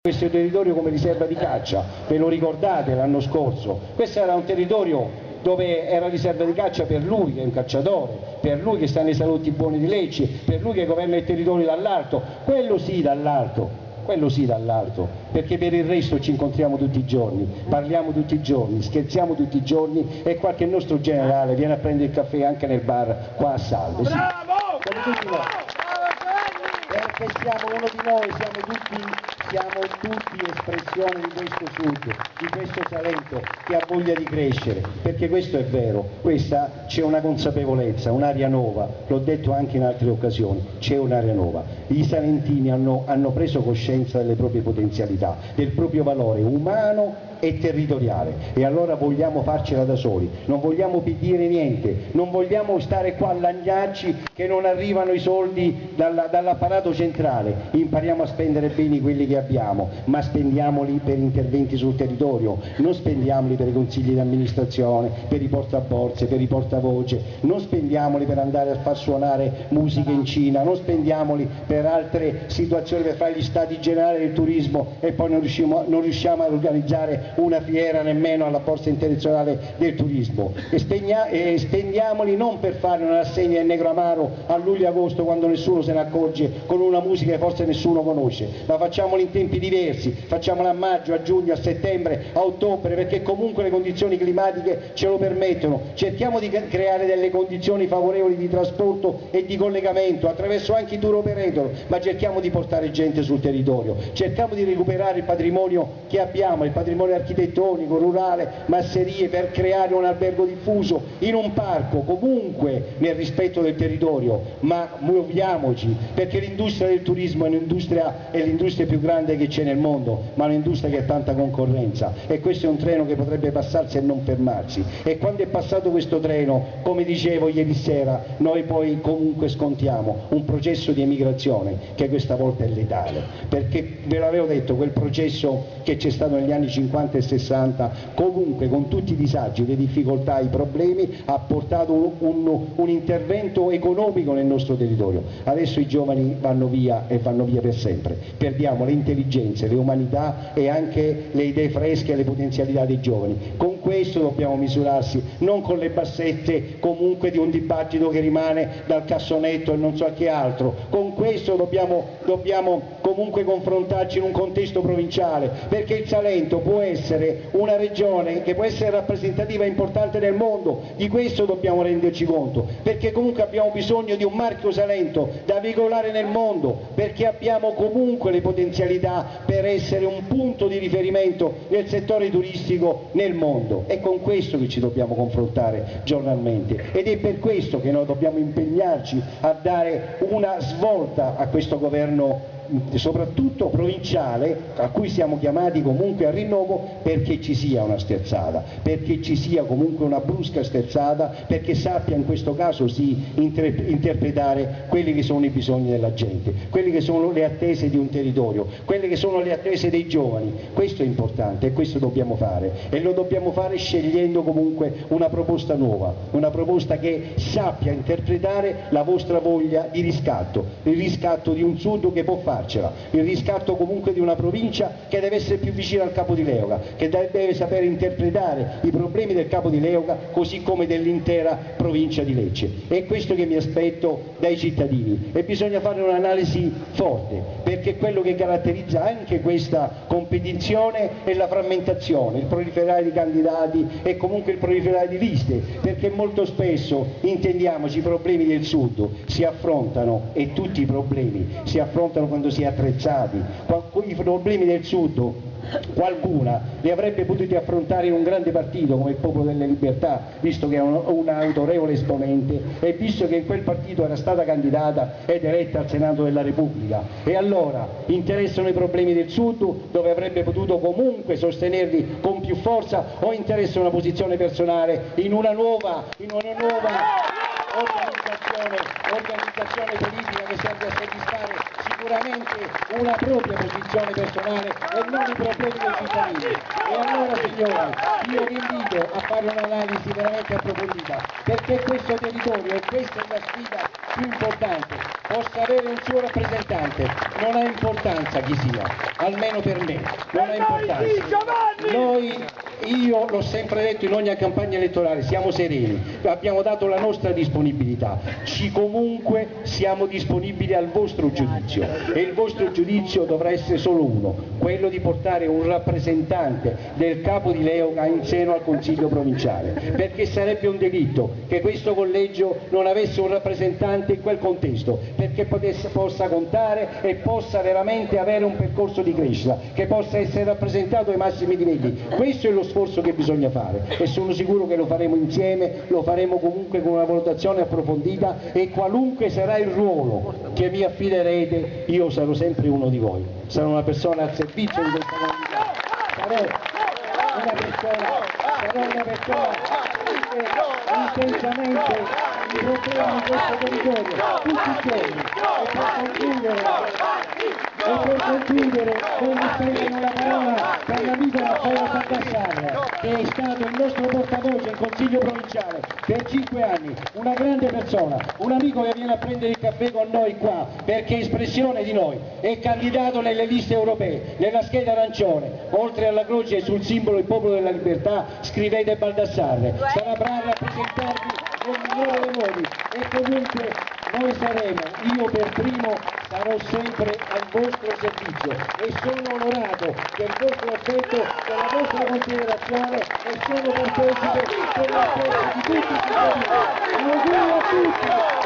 questo territorio come riserva di caccia, ve lo ricordate l'anno scorso? Questo era un territorio dove era riserva di caccia per lui che è un cacciatore, per lui che sta nei salotti buoni di Lecce, per lui che governa il territorio dall'alto, quello sì dall'alto, perché per il resto ci incontriamo tutti i giorni, parliamo tutti i giorni, scherziamo tutti i giorni e qualche nostro generale viene a prendere il caffè anche nel bar qua a Salvo. Sì, come tutti noi. Perché siamo uno di noi, siamo tutti espressione di questo sud, di questo Salento che ha voglia di crescere, perché questo è vero, questa c'è una consapevolezza, un'aria nuova, l'ho detto anche in altre occasioni, c'è un'aria nuova. I salentini hanno preso coscienza delle proprie potenzialità, del proprio valore umano e territoriale, e allora vogliamo farcela da soli, non vogliamo dire niente, non vogliamo stare qua a lagnarci che non arrivano i soldi dall'apparato centrale. Impariamo a spendere bene quelli che abbiamo, ma spendiamoli per interventi sul territorio, non spendiamoli per i consigli di amministrazione, per i portaborse, per i portavoce, non spendiamoli per andare a far suonare musica in Cina, non spendiamoli per altre situazioni, per fare gli stati generali del turismo e poi non riusciamo a organizzare una fiera nemmeno alla Borsa Internazionale del Turismo, e spendiamoli non per fare una rassegna del Negro Amaro a luglio-agosto quando nessuno se ne accorge con una musica che forse nessuno conosce, ma facciamoli in tempi diversi, facciamola a maggio, a giugno, a settembre, a ottobre, perché comunque le condizioni climatiche ce lo permettono. Cerchiamo di creare delle condizioni favorevoli di trasporto e di collegamento attraverso anche i tour operator, ma cerchiamo di portare gente sul territorio, cerchiamo di recuperare il patrimonio che abbiamo, il patrimonio architettonico, rurale, masserie, per creare un albergo diffuso in un parco, comunque nel rispetto del territorio, ma muoviamoci, perché l'industria del turismo è l'industria più grande che c'è nel mondo, ma un'industria che ha tanta concorrenza, e questo è un treno che potrebbe passarsi e non fermarsi, e quando è passato questo treno, come dicevo ieri sera, noi poi comunque scontiamo un processo di emigrazione che questa volta è letale, perché ve l'avevo detto, quel processo che c'è stato negli anni 50 e 60, comunque con tutti i disagi, le difficoltà, i problemi, ha portato un intervento economico nel nostro territorio. Adesso i giovani vanno via e vanno via per sempre, perdiamo le intelligenze, le umanità e anche le idee fresche e le potenzialità dei giovani. Con questo dobbiamo misurarsi, non con le bassette comunque di un dibattito che rimane dal cassonetto e non so che altro, con questo dobbiamo comunque confrontarci in un contesto provinciale, perché il Salento può essere una regione che può essere rappresentativa e importante nel mondo, di questo dobbiamo renderci conto, perché comunque abbiamo bisogno di un marchio Salento da veicolare nel mondo, perché abbiamo comunque le potenzialità per essere un punto di riferimento nel settore turistico nel mondo. È con questo che ci dobbiamo confrontare giornalmente, ed è per questo che noi dobbiamo impegnarci a dare una svolta a questo governo, soprattutto provinciale, a cui siamo chiamati comunque al rinnovo, perché ci sia una sterzata, perché ci sia comunque una brusca sterzata, perché sappia in questo caso sì interpretare quelli che sono i bisogni della gente, quelle che sono le attese di un territorio, quelle che sono le attese dei giovani. Questo è importante e questo dobbiamo fare, e lo dobbiamo fare scegliendo comunque una proposta nuova, una proposta che sappia interpretare la vostra voglia di riscatto, il riscatto di un sud che può farcela, il riscatto comunque di una provincia che deve essere più vicina al Capo di Leuca, che deve sapere interpretare i problemi del Capo di Leuca così come dell'intera provincia di Lecce. È questo che mi aspetto dai cittadini, e bisogna fare un'analisi forte, perché quello che caratterizza anche questa competizione è la frammentazione, il proliferare di candidati e comunque il proliferare di liste, perché molto spesso, intendiamoci, i problemi del sud si affrontano, e tutti i problemi si affrontano quando si è attrezzati. I problemi del sud qualcuna li avrebbe potuti affrontare in un grande partito come il Popolo delle Libertà, visto che è un autorevole esponente e visto che in quel partito era stata candidata ed eletta al Senato della Repubblica. E allora interessano i problemi del sud, dove avrebbe potuto comunque sostenerli con più forza, o interessa una posizione personale in una nuova organizzazione politica che serve a soddisfare sicuramente una propria posizione personale e non i problemi dei cittadini. E allora, signori, io vi invito a fare un'analisi veramente approfondita, perché questo territorio, e questa è la sfida più importante, possa avere un suo rappresentante. Non ha importanza chi sia, almeno per me, non ha importanza. Io l'ho sempre detto in ogni campagna elettorale, siamo sereni, abbiamo dato la nostra disponibilità, comunque siamo disponibili al vostro giudizio e il vostro giudizio dovrà essere solo uno, quello di portare un rappresentante del capo di Leoga in seno al Consiglio provinciale, perché sarebbe un delitto che questo collegio non avesse un rappresentante in quel contesto, perché possa contare e possa veramente avere un percorso di crescita, che possa essere rappresentato ai massimi livelli. Questo è lo sforzo che bisogna fare e sono sicuro che lo faremo insieme, lo faremo comunque con una valutazione approfondita e qualunque sarà il ruolo che mi affiderete io sarò sempre uno di voi, sarò una persona al servizio di questa comunità, sarò una persona che intensamente i problemi di questo territorio tutti i giorni. E per concludere voglio spendere la parola per l'amico Raffaele Baldassarre, che è stato il nostro portavoce in Consiglio provinciale per 5 anni, una grande persona, un amico che viene a prendere il caffè con noi qua perché è espressione di noi, è candidato nelle liste europee, nella scheda arancione, oltre alla croce sul simbolo il Popolo della Libertà scrivete Baldassarre, sarà bravo a rappresentarvi nel migliore dei modi e comunque noi saremo, io per primo sarò sempre al vostro servizio e sono onorato del vostro affetto, della vostra considerazione e sono partecipe della festa di tutti i cittadini. Auguri a tutti!